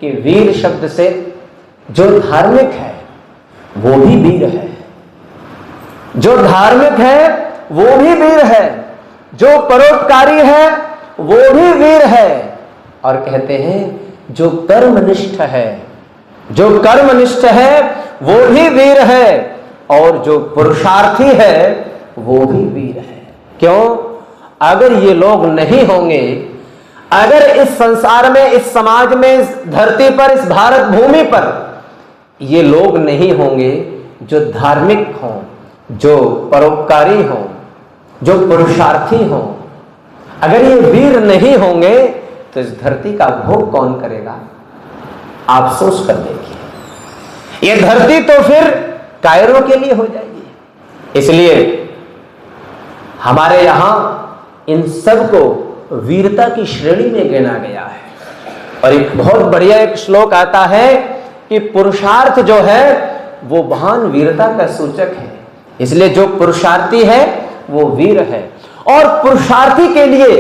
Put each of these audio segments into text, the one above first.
कि वीर शब्द से जो धार्मिक है वो भी वीर है, जो धार्मिक है वो भी वीर है, जो परोपकारी है वो भी वीर है। और कहते हैं जो कर्मनिष्ठ है, जो कर्मनिष्ठ है वो भी वीर है, और जो पुरुषार्थी है वो भी वीर है। क्यों? अगर ये लोग नहीं होंगे, अगर इस संसार में, इस समाज में, इस धरती पर, इस भारत भूमि पर ये लोग नहीं होंगे जो धार्मिक हों, जो परोपकारी हों, जो पुरुषार्थी हों, अगर ये वीर नहीं होंगे तो इस धरती का भोग कौन करेगा? आप सोच कर देखिए, ये धरती तो फिर कायरों के लिए हो जाएगी। इसलिए हमारे यहां इन सब को वीरता की श्रेणी में गिना गया है। और एक बहुत बढ़िया एक श्लोक आता है कि पुरुषार्थ जो है वो महान वीरता का सूचक है, इसलिए जो पुरुषार्थी है वो वीर है। और पुरुषार्थी के लिए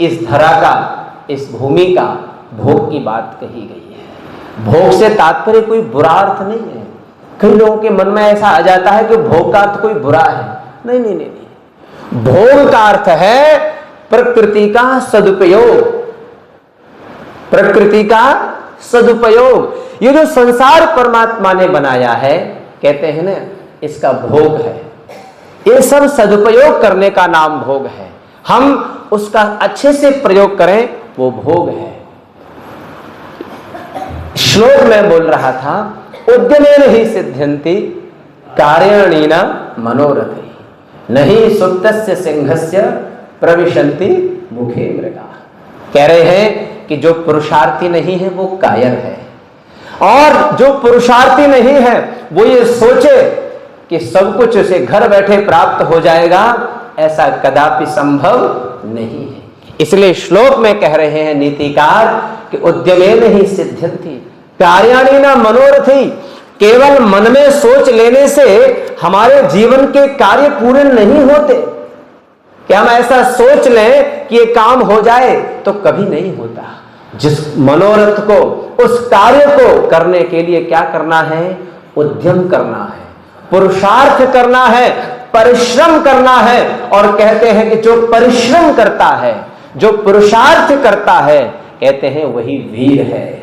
इस धरा का, इस भूमि का भोग की बात कही गई है। भोग से तात्पर्य कोई बुरा अर्थ नहीं है। कई लोगों के मन में ऐसा आ जाता है कि भोग का अर्थ कोई बुरा है। नहीं नहीं नहीं, नहीं। भोग का अर्थ है प्रकृति का सदुपयोग, प्रकृति का सदुपयोग। ये जो संसार परमात्मा ने बनाया है, कहते हैं ना, इसका भोग है। ये सब सदुपयोग करने का नाम भोग है। हम उसका अच्छे से प्रयोग करें वो भोग है। श्लोक में बोल रहा था, उद्यमेन ही सिद्ध्यन्ति कार्याणीना मनोरथै, नहीं सुप्तस्य सिंहस्य प्रविशन्ति मुखे मृगा। कह रहे हैं कि जो पुरुषार्थी नहीं है वो कायर है, और जो पुरुषार्थी नहीं है वो ये सोचे कि सब कुछ उसे घर बैठे प्राप्त हो जाएगा, ऐसा कदापि संभव नहीं है। इसलिए श्लोक में कह रहे हैं नीतिकार कि उद्यमेन ही सिद्ध्यन्ति कार्याणि न मनोरथी। केवल मन में सोच लेने से हमारे जीवन के कार्य पूरे नहीं होते। क्या हम ऐसा सोच लें कि ये काम हो जाए, तो कभी नहीं होता। जिस मनोरथ को, उस कार्य को करने के लिए क्या करना है? उद्यम करना है, पुरुषार्थ करना है, परिश्रम करना है। और कहते हैं कि जो परिश्रम करता है, जो पुरुषार्थ करता है, कहते हैं वही वीर है।